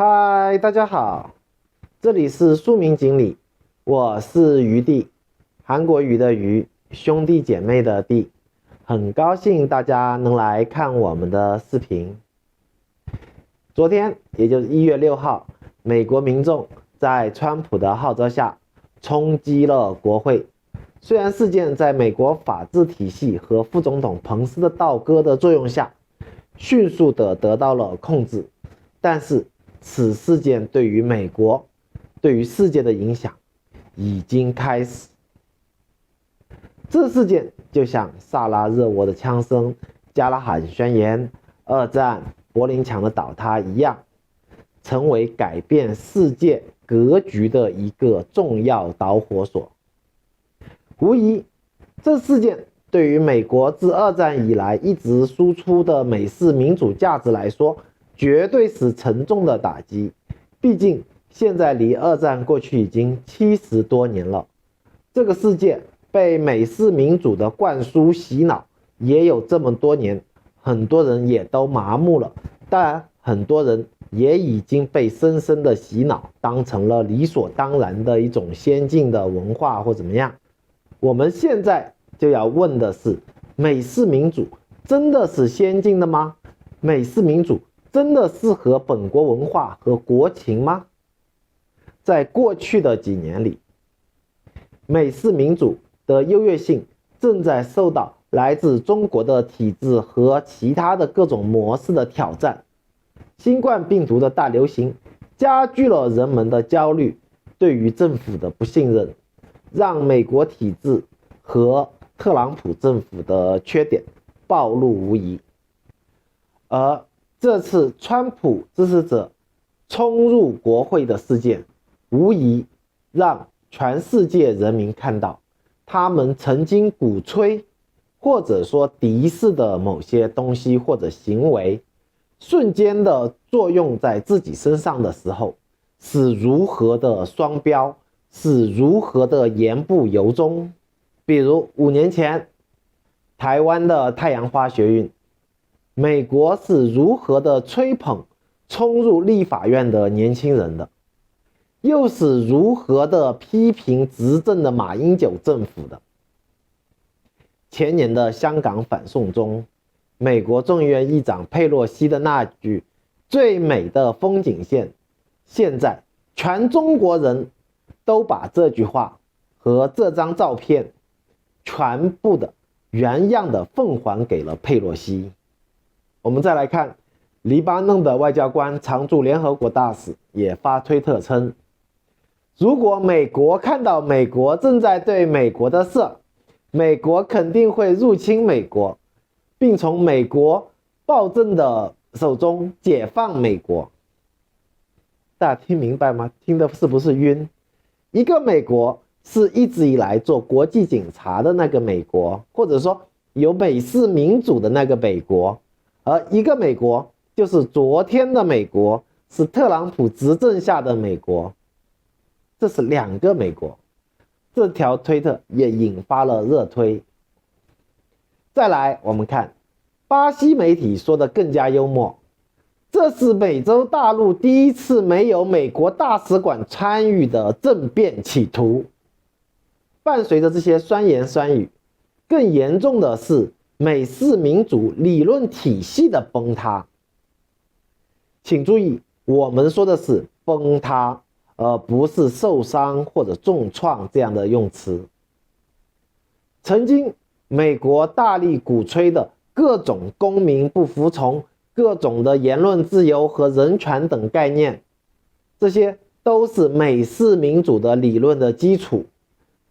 嗨，大家好，这里是书名锦鲤，我是鱼弟，韩国鱼的鱼，兄弟姐妹的弟，很高兴大家能来看我们的视频。昨天，也就是1月6号，美国民众在川普的号召下冲击了国会。虽然事件在美国法治体系和副总统彭斯的倒戈的作用下，迅速地得到了控制，但是此事件对于美国、对于世界的影响已经开始。这事件就像萨拉热窝的枪声、加拉罕宣言、二战、柏林墙的倒塌一样，成为改变世界格局的一个重要导火索。无疑，这事件对于美国自二战以来一直输出的美式民主价值来说，绝对是沉重的打击。毕竟现在离二战过去已经70多年了，这个世界被美式民主的灌输洗脑也有这么多年，很多人也都麻木了。当然，很多人也已经被深深的洗脑，当成了理所当然的一种先进的文化或怎么样。我们现在就要问的是，美式民主真的是先进的吗？美式民主真的适合本国文化和国情吗？在过去的几年里，美式民主的优越性正在受到来自中国的体制和其他的各种模式的挑战。新冠病毒的大流行加剧了人们的焦虑，对于政府的不信任，让美国体制和特朗普政府的缺点暴露无遗。而这次川普支持者冲入国会的事件，无疑让全世界人民看到，他们曾经鼓吹或者说敌视的某些东西或者行为，瞬间的作用在自己身上的时候，是如何的双标，是如何的言不由衷。比如5年前台湾的太阳花学运，美国是如何的吹捧冲入立法院的年轻人的，又是如何的批评执政的马英九政府的。前年的香港反送中，美国众议院议长佩洛西的那句最美的风景线，现在全中国人都把这句话和这张照片全部的原样的奉还给了佩洛西。我们再来看，黎巴嫩的外交官常驻联合国大使也发推特称，如果美国看到美国正在对美国的事，美国肯定会入侵美国，并从美国暴政的手中解放美国。大家听明白吗？听的是不是晕？一个美国是一直以来做国际警察的那个美国，或者说有美式民主的那个美国，而一个美国就是昨天的美国，是特朗普执政下的美国。这是2个美国。这条推特也引发了热推。再来，我们看巴西媒体说的更加幽默，这是美洲大陆第一次没有美国大使馆参与的政变企图。伴随着这些酸言酸语，更严重的是美式民主理论体系的崩塌。请注意，我们说的是崩塌，而不是受伤或者重创这样的用词。曾经美国大力鼓吹的各种公民不服从、各种的言论自由和人权等概念，这些都是美式民主的理论的基础。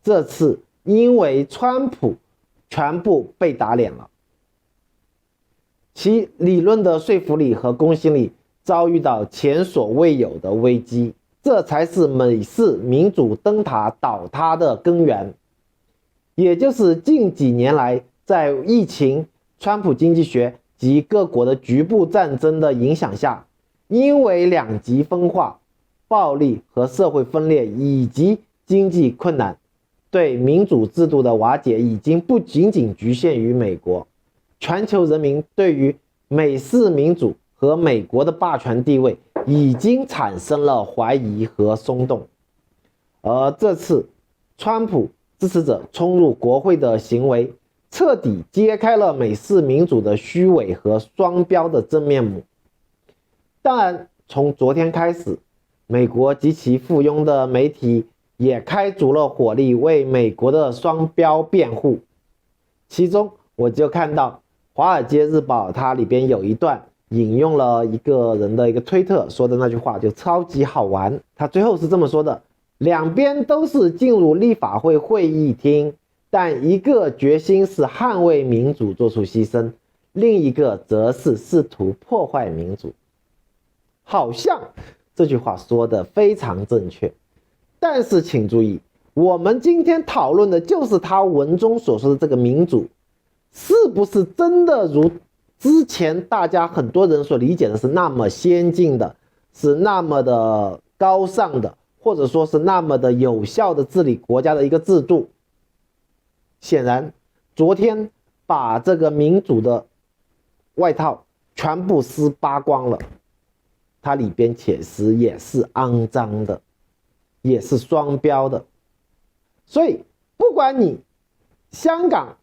这次因为川普全部被打脸了，其理论的说服力和公信力遭遇到前所未有的危机。这才是美式民主灯塔倒塌的根源，也就是近几年来在疫情、川普经济学及各国的局部战争的影响下，因为两极分化、暴力和社会分裂以及经济困难，对民主制度的瓦解已经不仅仅局限于美国，全球人民对于美式民主和美国的霸权地位已经产生了怀疑和松动。而这次川普支持者冲入国会的行为，彻底揭开了美式民主的虚伪和双标的真面目。当然，从昨天开始，美国及其附庸的媒体也开足了火力为美国的双标辩护。其中我就看到《华尔街日报》它里边有一段引用了一个人的一个推特说的那句话，就超级好玩。他最后是这么说的：两边都是进入立法会会议厅，但一个决心是捍卫民主做出牺牲，另一个则是试图破坏民主。好像这句话说的非常正确，但是请注意，我们今天讨论的就是他文中所说的这个民主，是不是真的如之前大家很多人所理解的是那么先进的，是那么的高尚的，或者说是那么的有效的治理国家的一个制度？显然，昨天把这个民主的外套全部撕扒光了，它里边确实也是肮脏的，也是双标的。所以，不管你香港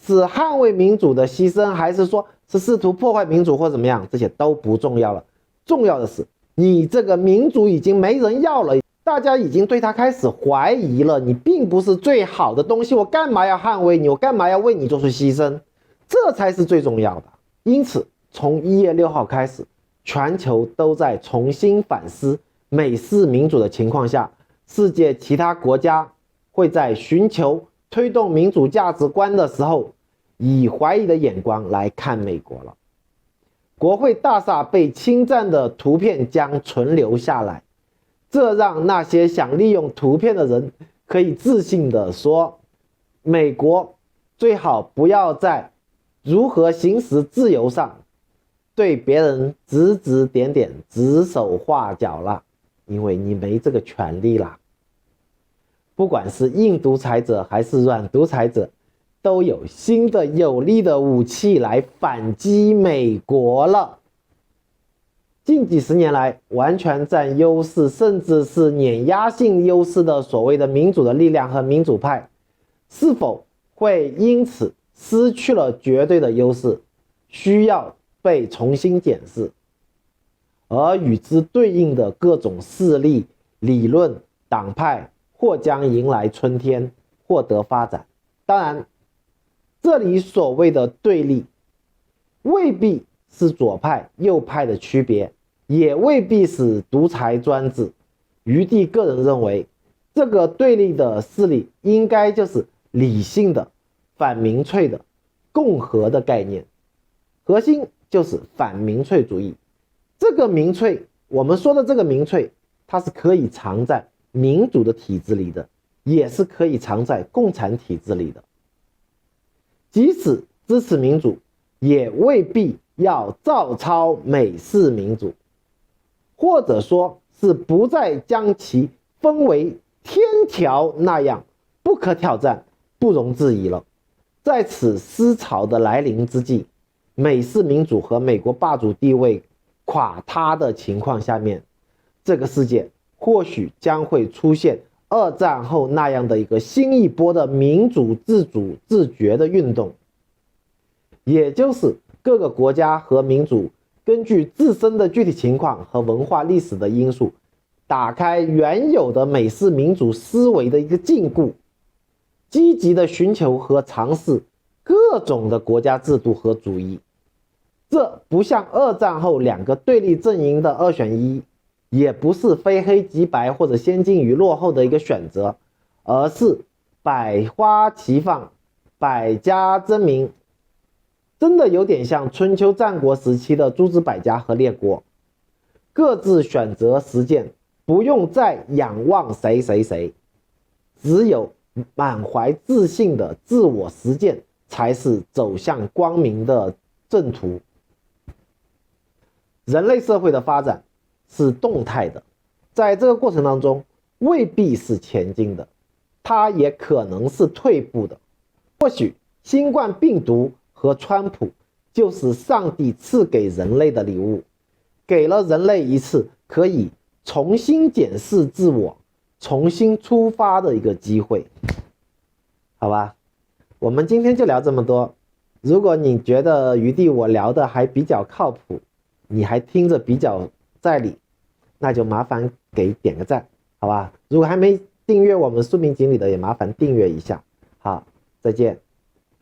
是捍卫民主的牺牲，还是说是试图破坏民主或怎么样，这些都不重要了。重要的是，你这个民主已经没人要了，大家已经对它开始怀疑了。你并不是最好的东西，我干嘛要捍卫你？我干嘛要为你做出牺牲？这才是最重要的。因此，从1月6号开始，全球都在重新反思美式民主的情况下，世界其他国家会在寻求推动民主价值观的时候，以怀疑的眼光来看美国了。国会大厦被侵占的图片将存留下来，这让那些想利用图片的人可以自信地说，美国最好不要在如何行使自由上对别人指指点点、指手画脚了，因为你没这个权利啦。不管是硬独裁者还是软独裁者，都有新的有力的武器来反击美国了。近几十年来，完全占优势甚至是碾压性优势的所谓的民主的力量和民主派，是否会因此失去了绝对的优势，需要被重新检视。而与之对应的各种势力、理论、党派或将迎来春天，获得发展。当然，这里所谓的对立，未必是左派右派的区别，也未必是独裁专制。余地个人认为，这个对立的势力应该就是理性的、反民粹的、共和的概念，核心就是反民粹主义。这个民粹，我们说的这个民粹，它是可以藏在民主的体制里的，也是可以藏在共产体制里的。即使支持民主，也未必要照抄美式民主，或者说是不再将其分为天条那样不可挑战、不容置疑了。在此思潮的来临之际，美式民主和美国霸主地位垮塌的情况下面，这个世界或许将会出现2战后那样的一个新一波的民主自主自觉的运动，也就是各个国家和民主根据自身的具体情况和文化历史的因素，打开原有的美式民主思维的一个禁锢，积极的寻求和尝试各种的国家制度和主义。这不像2战后2个对立阵营的2选1，也不是非黑即白或者先进与落后的一个选择，而是百花齐放，百家争鸣，真的有点像春秋战国时期的诸子百家和列国，各自选择实践，不用再仰望谁，只有满怀自信的自我实践才是走向光明的正途。人类社会的发展是动态的，在这个过程当中未必是前进的，它也可能是退步的。或许新冠病毒和川普就是上帝赐给人类的礼物，给了人类一次可以重新检视自我、重新出发的一个机会。好吧，我们今天就聊这么多。如果你觉得余弟我聊的还比较靠谱，你还听着比较在理，那就麻烦给点个赞，好吧？如果还没订阅我们宿命锦鲤的，也麻烦订阅一下。好，再见。